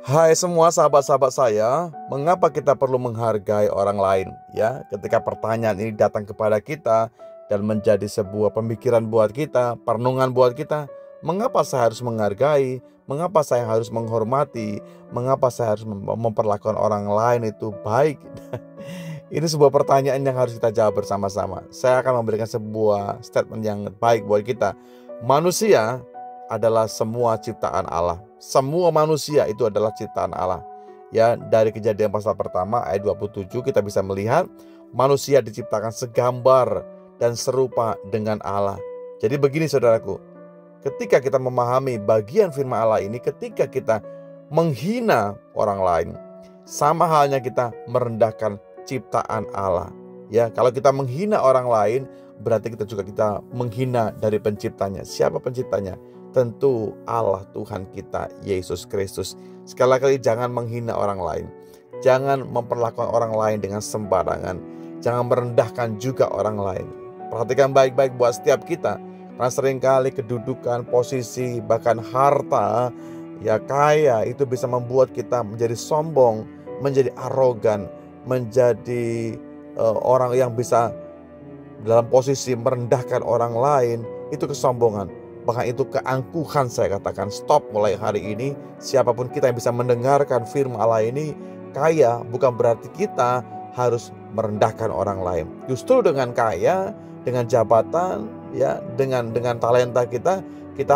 Hai semua sahabat-sahabat saya, mengapa kita perlu menghargai orang lain? Ya, ketika pertanyaan ini datang kepada kita dan menjadi sebuah pemikiran buat kita, perenungan buat kita, mengapa saya harus menghargai? Mengapa saya harus menghormati? Mengapa saya harus memperlakukan orang lain itu baik? Ini sebuah pertanyaan yang harus kita jawab bersama-sama. Saya akan memberikan sebuah statement yang baik buat kita. Manusia adalah semua ciptaan Allah. Semua manusia itu adalah ciptaan Allah. Ya, dari Kejadian pasal pertama ayat 27 kita bisa melihat manusia diciptakan segambar dan serupa dengan Allah. Jadi begini saudaraku, ketika kita memahami bagian firman Allah ini, ketika kita menghina orang lain, sama halnya kita merendahkan ciptaan Allah. Ya, kalau kita menghina orang lain, berarti kita menghina dari penciptanya. Siapa penciptanya? Tentu Allah Tuhan kita, Yesus Kristus. Sekali lagi, jangan menghina orang lain. Jangan memperlakukan orang lain dengan sembarangan. Jangan merendahkan juga orang lain. Perhatikan baik-baik buat setiap kita. Karena seringkali kedudukan, posisi, bahkan harta, ya kaya, itu bisa membuat kita menjadi sombong, menjadi arogan, menjadi orang yang bisa dalam posisi merendahkan orang lain. Itu kesombongan. Bahkan itu keangkuhan. Saya katakan stop mulai hari ini. Siapapun kita yang bisa mendengarkan firman Allah ini, kaya bukan berarti kita harus merendahkan orang lain. Justru dengan kaya, dengan jabatan, ya, dengan talenta kita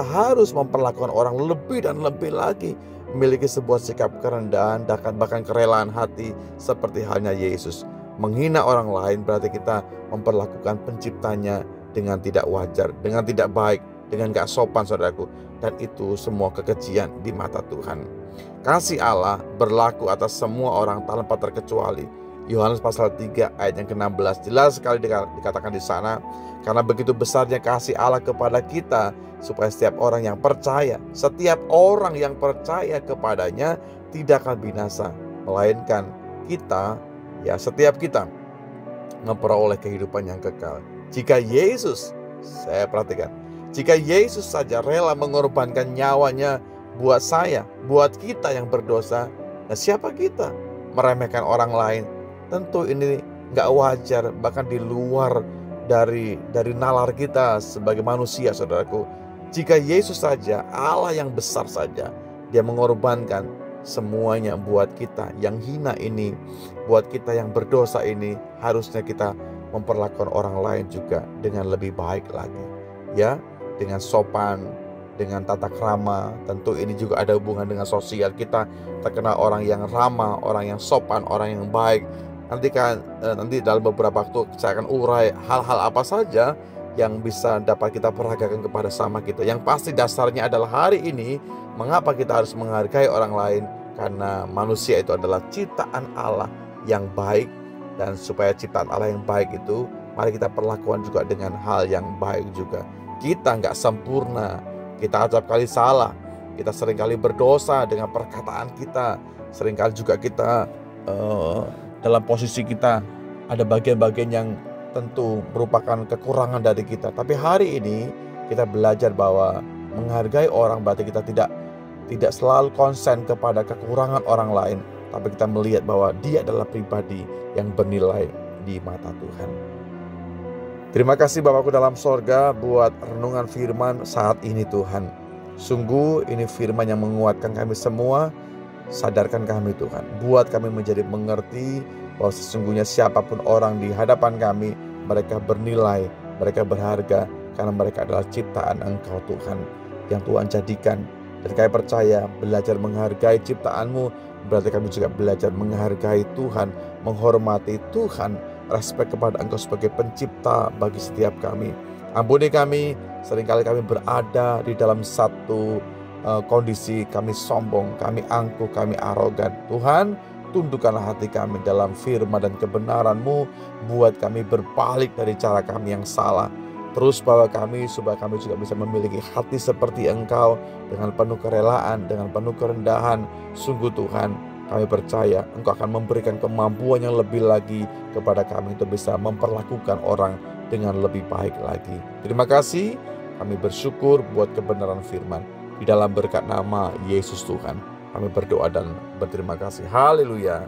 harus memperlakukan orang lebih dan lebih lagi, memiliki sebuah sikap kerendahan, bahkan kerelaan hati seperti halnya Yesus. Menghina orang lain berarti kita memperlakukan penciptanya dengan tidak wajar, dengan tidak baik, dengan gak sopan saudaraku. Dan itu semua kekejian di mata Tuhan. Kasih Allah berlaku atas semua orang tanpa terkecuali. Yohanes pasal 3 ayat yang ke-16 jelas sekali dikatakan di sana, karena begitu besarnya kasih Allah kepada kita, supaya setiap orang yang percaya kepadanya tidak akan binasa, melainkan kita, ya setiap kita, memperoleh kehidupan yang kekal. Jika Yesus saja rela mengorbankan nyawanya buat saya, buat kita yang berdosa, nah siapa kita meremehkan orang lain? Tentu ini gak wajar, bahkan di luar dari nalar kita sebagai manusia saudaraku. Jika Yesus saja, Allah yang besar saja, dia mengorbankan semuanya buat kita yang hina ini, buat kita yang berdosa ini, harusnya kita memperlakukan orang lain juga dengan lebih baik lagi, ya, dengan sopan, dengan tata krama. Tentu ini juga ada hubungan dengan sosial. Kita terkenal orang yang ramah, orang yang sopan, orang yang baik. Nanti dalam beberapa waktu saya akan urai hal-hal apa saja yang bisa dapat kita peragakan kepada sama kita. Yang pasti dasarnya adalah hari ini, mengapa kita harus menghargai orang lain? Karena manusia itu adalah ciptaan Allah yang baik. Dan supaya ciptaan Allah yang baik itu, mari kita perlakukan juga dengan hal yang baik juga. Kita nggak sempurna, kita acap kali salah, kita seringkali berdosa dengan perkataan kita, seringkali juga kita dalam posisi kita ada bagian-bagian yang tentu merupakan kekurangan dari kita. Tapi hari ini kita belajar bahwa menghargai orang berarti kita tidak selalu konsen kepada kekurangan orang lain, tapi kita melihat bahwa dia adalah pribadi yang bernilai di mata Tuhan. Terima kasih Bapakku dalam sorga buat renungan firman saat ini Tuhan. Sungguh ini firman yang menguatkan kami semua. Sadarkan kami Tuhan, buat kami menjadi mengerti bahwa sesungguhnya siapapun orang di hadapan kami, mereka bernilai, mereka berharga, karena mereka adalah ciptaan Engkau Tuhan, yang Tuhan jadikan. Dan kami percaya belajar menghargai ciptaan-Mu, berarti kami juga belajar menghargai Tuhan, menghormati Tuhan, respek kepada Engkau sebagai pencipta bagi setiap kami. Ampuni kami, seringkali kami berada di dalam satu kondisi kami sombong, kami angkuh, kami arogan. Tuhan, tundukkanlah hati kami dalam firman dan kebenaran-Mu, buat kami berbalik dari cara kami yang salah. Terus bawa kami supaya kami juga bisa memiliki hati seperti Engkau, dengan penuh kerelaan, dengan penuh kerendahan. Sungguh Tuhan, kami percaya Engkau akan memberikan kemampuan yang lebih lagi kepada kami untuk bisa memperlakukan orang dengan lebih baik lagi. Terima kasih, kami bersyukur buat kebenaran firman. Di dalam berkat nama Yesus Tuhan. Kami berdoa dan berterima kasih. Haleluya.